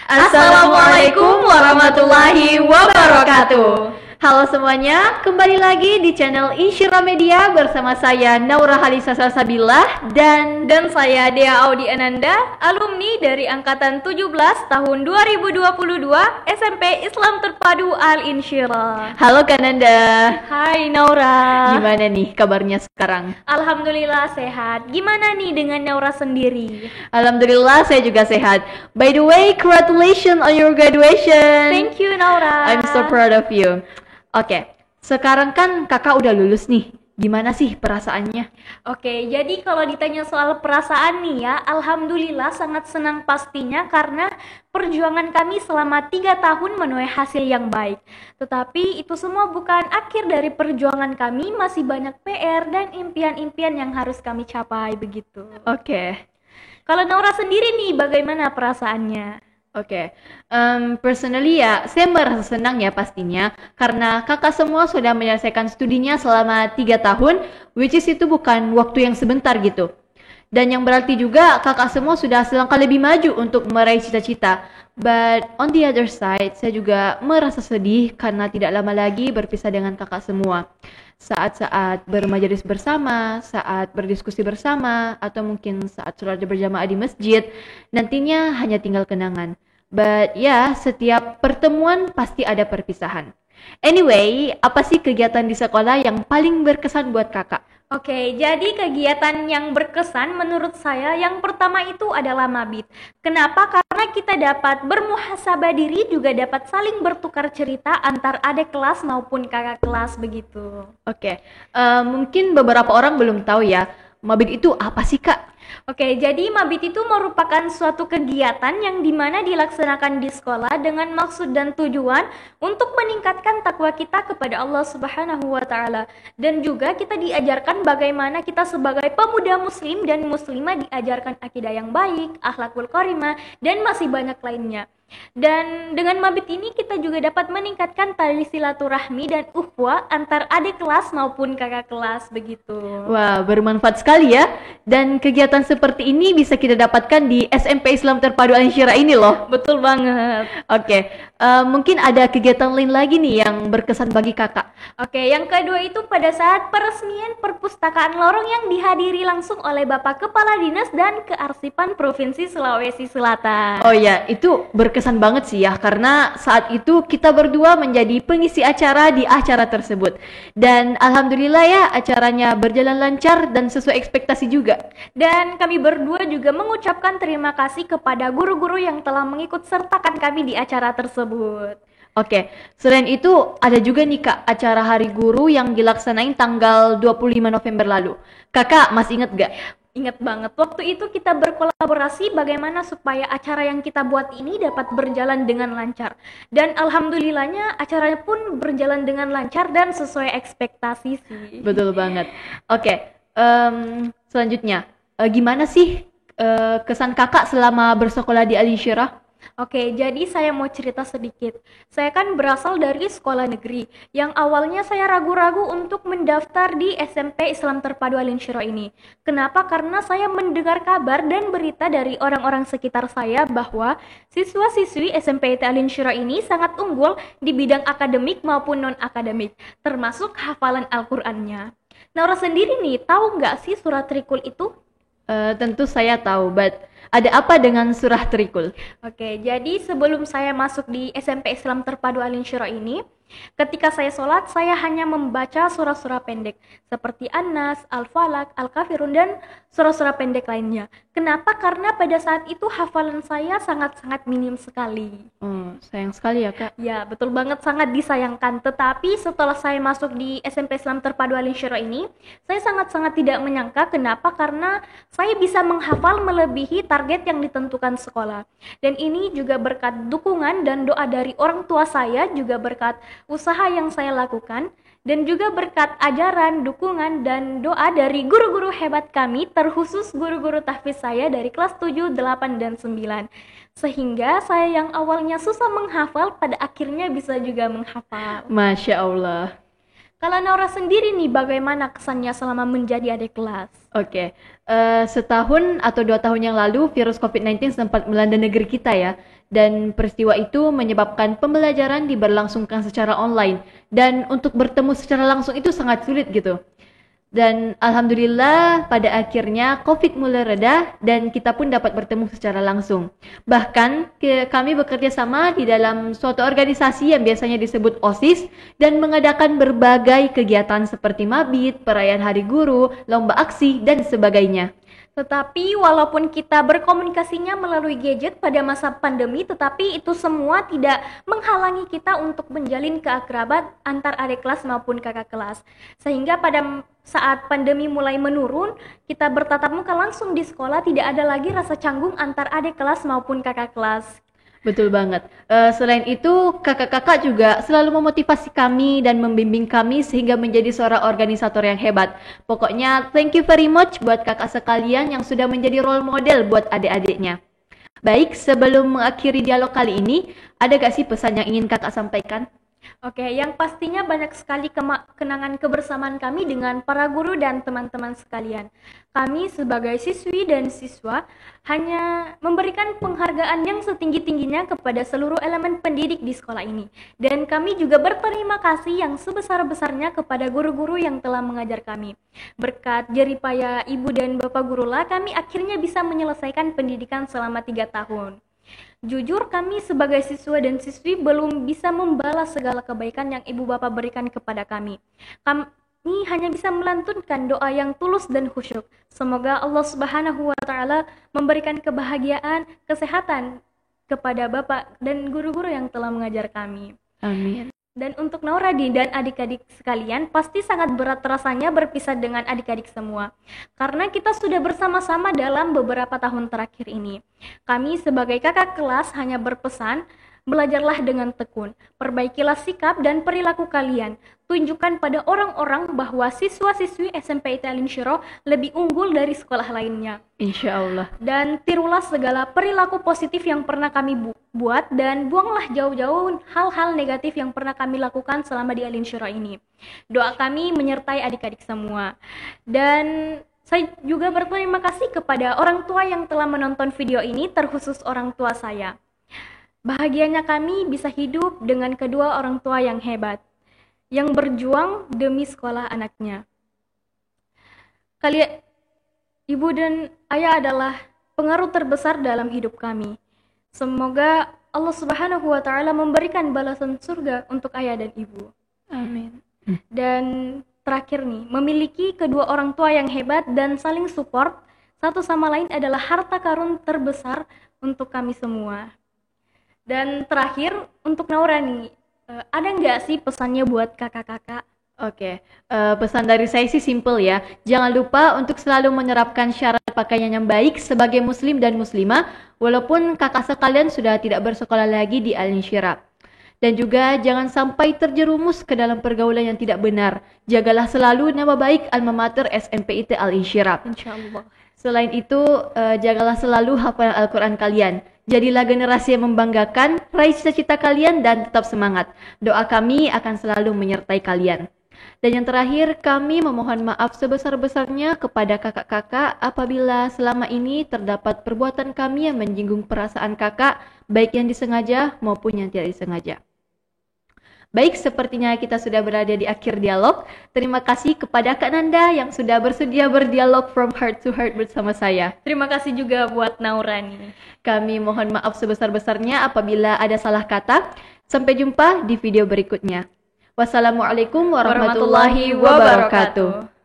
Assalamualaikum warahmatullahi wabarakatuh. Halo semuanya, kembali lagi di channel Insyirah Media bersama saya Naura Halisa Salsabilah dan saya Dea Audi Ananda, alumni dari angkatan 17 tahun 2022 SMP Islam Terpadu Al-Insyirah. Halo Kananda. Hai Naura. Gimana nih kabarnya sekarang? Alhamdulillah sehat. Gimana nih dengan Naura sendiri? Alhamdulillah saya juga sehat. By the way, congratulations on your graduation. Thank you Naura. I'm so proud of you. Oke, sekarang kan kakak udah lulus nih. Gimana sih perasaannya? Oke, jadi kalau ditanya soal perasaan nih ya, alhamdulillah sangat senang pastinya karena perjuangan kami selama 3 tahun menuai hasil yang baik. Tetapi itu semua bukan akhir dari perjuangan kami, masih banyak PR dan impian-impian yang harus kami capai begitu. Oke. Kalau Naura sendiri nih, bagaimana perasaannya? Oke, personally ya, saya merasa senang ya pastinya karena kakak semua sudah menyelesaikan studinya selama 3 tahun, which is itu bukan waktu yang sebentar gitu. Dan yang berarti juga kakak semua sudah selangkah lebih maju untuk meraih cita-cita. But on the other side, saya juga merasa sedih karena tidak lama lagi berpisah dengan kakak semua. Saat-saat bermajelis bersama, saat berdiskusi bersama, atau mungkin saat sholat berjamaah di masjid, nantinya hanya tinggal kenangan. But ya, setiap pertemuan pasti ada perpisahan. Anyway, apa sih kegiatan di sekolah yang paling berkesan buat kakak? Oke, jadi kegiatan yang berkesan menurut saya yang pertama itu adalah mabit. Kenapa? Karena kita dapat bermuhasabah diri, juga dapat saling bertukar cerita antar adik kelas maupun kakak kelas begitu. Oke, mungkin beberapa orang belum tahu ya, mabit itu apa sih kak? Oke, jadi mabit itu merupakan suatu kegiatan yang dimana dilaksanakan di sekolah dengan maksud dan tujuan untuk meningkatkan takwa kita kepada Allah Subhanahu wa Ta'ala. Dan juga kita diajarkan bagaimana kita sebagai pemuda muslim dan muslimah diajarkan akidah yang baik, akhlakul karimah, dan masih banyak lainnya. Dan dengan mabit ini kita juga dapat meningkatkan tali silaturahmi dan ukhuwah antar adik kelas maupun kakak kelas begitu. Wah, bermanfaat sekali ya. Dan kegiatan seperti ini bisa kita dapatkan di SMP Islam Terpadu Al-Insyirah ini loh. Betul banget. Oke, mungkin ada kegiatan lain lagi nih yang berkesan bagi kakak. Oke, yang kedua itu pada saat peresmian perpustakaan lorong yang dihadiri langsung oleh Bapak Kepala Dinas dan Kearsipan Provinsi Sulawesi Selatan. Oh ya, itu berkesan banget sih ya, karena saat itu kita berdua menjadi pengisi acara di acara tersebut. Dan alhamdulillah ya, acaranya berjalan lancar dan sesuai ekspektasi juga. Dan kami berdua juga mengucapkan terima kasih kepada guru-guru yang telah mengikut sertakan kami di acara tersebut. Oke, selain itu ada juga nih kak, acara Hari Guru yang dilaksanain tanggal 25 November lalu. Kakak masih inget gak? Ingat banget, waktu itu kita berkolaborasi bagaimana supaya acara yang kita buat ini dapat berjalan dengan lancar. Dan alhamdulillahnya acaranya pun berjalan dengan lancar dan sesuai ekspektasi sih. Betul banget. Oke, selanjutnya, gimana sih kesan kakak selama bersekolah di Al-Insyirah? Oke, jadi saya mau cerita sedikit. Saya kan berasal dari sekolah negeri, yang awalnya saya ragu-ragu untuk mendaftar di SMP Islam Terpadu Al-Insyirah ini. Kenapa? Karena saya mendengar kabar dan berita dari orang-orang sekitar saya bahwa siswa-siswi SMP Al-Insyirah ini sangat unggul di bidang akademik maupun non-akademik, termasuk hafalan Al-Qur'annya. Naura sendiri nih, tahu nggak sih surah Trikul itu? Tentu saya tahu, but ada apa dengan surah Trikul? Oke, jadi sebelum saya masuk di SMP Islam Terpadu Al-Insyirah ini, ketika saya sholat, saya hanya membaca surah-surah pendek seperti An-Nas, Al-Falaq, Al-Kafirun, dan surah-surah pendek lainnya. Kenapa? Karena pada saat itu hafalan saya sangat-sangat minim sekali. Sayang sekali ya kak. Ya, betul banget, sangat disayangkan. Tetapi setelah saya masuk di SMP Islam Terpadu Al-Insyirah ini, saya sangat-sangat tidak menyangka. Kenapa? Karena saya bisa menghafal melebihi target yang ditentukan sekolah. Dan ini juga berkat dukungan dan doa dari orang tua saya, juga berkat usaha yang saya lakukan, dan juga berkat ajaran, dukungan, dan doa dari guru-guru hebat kami, terkhusus guru-guru tahfiz saya dari kelas 7, 8, dan 9. Sehingga saya yang awalnya susah menghafal, pada akhirnya bisa juga menghafal. Masya Allah. Kalau Naura sendiri nih, bagaimana kesannya selama menjadi adik kelas? Setahun atau 2 tahun yang lalu virus COVID-19 sempat melanda negeri kita ya. Dan peristiwa itu menyebabkan pembelajaran diberlangsungkan secara online. Dan untuk bertemu secara langsung itu sangat sulit gitu. Dan alhamdulillah pada akhirnya COVID mulai reda dan kita pun dapat bertemu secara langsung. Bahkan kami bekerja sama di dalam suatu organisasi yang biasanya disebut OSIS dan mengadakan berbagai kegiatan seperti mabit, perayaan Hari Guru, lomba aksi, dan sebagainya. Tetapi walaupun kita berkomunikasinya melalui gadget pada masa pandemi, tetapi itu semua tidak menghalangi kita untuk menjalin keakraban antar adik kelas maupun kakak kelas. Sehingga pada saat pandemi mulai menurun, kita bertatap muka langsung di sekolah, tidak ada lagi rasa canggung antar adik kelas maupun kakak kelas. Betul banget. Selain itu, kakak-kakak juga selalu memotivasi kami dan membimbing kami sehingga menjadi seorang organisator yang hebat. Pokoknya, thank you very much buat kakak sekalian yang sudah menjadi role model buat adik-adiknya. Baik, sebelum mengakhiri dialog kali ini, ada gak sih pesan yang ingin kakak sampaikan? Oke, yang pastinya banyak sekali kenangan kebersamaan kami dengan para guru dan teman-teman sekalian. Kami sebagai siswi dan siswa hanya memberikan penghargaan yang setinggi-tingginya kepada seluruh elemen pendidik di sekolah ini. Dan kami juga berterima kasih yang sebesar-besarnya kepada guru-guru yang telah mengajar kami. Berkat jeripaya ibu dan bapak gurulah kami akhirnya bisa menyelesaikan pendidikan selama 3 tahun. Jujur kami sebagai siswa dan siswi belum bisa membalas segala kebaikan yang ibu bapak berikan kepada kami. Kami hanya bisa melantunkan doa yang tulus dan khusyuk. Semoga Allah Subhanahu wa Ta'ala memberikan kebahagiaan, kesehatan kepada bapak dan guru-guru yang telah mengajar kami. Amin. Dan untuk Nauradi dan adik-adik sekalian, pasti sangat berat rasanya berpisah dengan adik-adik semua. Karena kita sudah bersama-sama dalam beberapa tahun terakhir ini. Kami sebagai kakak kelas hanya berpesan, belajarlah dengan tekun, perbaikilah sikap dan perilaku kalian. Tunjukkan pada orang-orang bahwa siswa-siswi SMP IT Al-Insyirah lebih unggul dari sekolah lainnya. Insya Allah. Dan tirulah segala perilaku positif yang pernah kami buat dan buanglah jauh-jauh hal-hal negatif yang pernah kami lakukan selama di Al-Insyirah ini. Doa kami menyertai adik-adik semua. Dan saya juga berterima kasih kepada orang tua yang telah menonton video ini, terkhusus orang tua saya. Bahagianya kami bisa hidup dengan kedua orang tua yang hebat, yang berjuang demi sekolah anaknya. Kalian, ibu dan ayah adalah pengaruh terbesar dalam hidup kami. Semoga Allah Subhanahu wa Ta'ala memberikan balasan surga untuk ayah dan ibu. Amin. Dan terakhir nih, memiliki kedua orang tua yang hebat dan saling support satu sama lain adalah harta karun terbesar untuk kami semua. Dan terakhir, untuk Naurani, ada nggak sih pesannya buat kakak-kakak? Oke, pesan dari saya sih simple ya. Jangan lupa untuk selalu menerapkan syarat pakaian yang baik sebagai muslim dan muslimah, walaupun kakak sekalian sudah tidak bersekolah lagi di Al-Insyirah. Dan juga jangan sampai terjerumus ke dalam pergaulan yang tidak benar. Jagalah selalu nama baik alma mater SMP IT Al-Insyirah. Insyaallah. Selain itu, jagalah selalu hafalan Al-Quran kalian. Jadilah generasi yang membanggakan, raih cita-cita kalian dan tetap semangat. Doa kami akan selalu menyertai kalian. Dan yang terakhir, kami memohon maaf sebesar-besarnya kepada kakak-kakak apabila selama ini terdapat perbuatan kami yang menyinggung perasaan kakak, baik yang disengaja maupun yang tidak disengaja. Baik, sepertinya kita sudah berada di akhir dialog. Terima kasih kepada Kak Nanda yang sudah bersedia berdialog from heart to heart bersama saya. Terima kasih juga buat Naurani. Kami mohon maaf sebesar-besarnya apabila ada salah kata. Sampai jumpa di video berikutnya. Wassalamualaikum warahmatullahi wabarakatuh.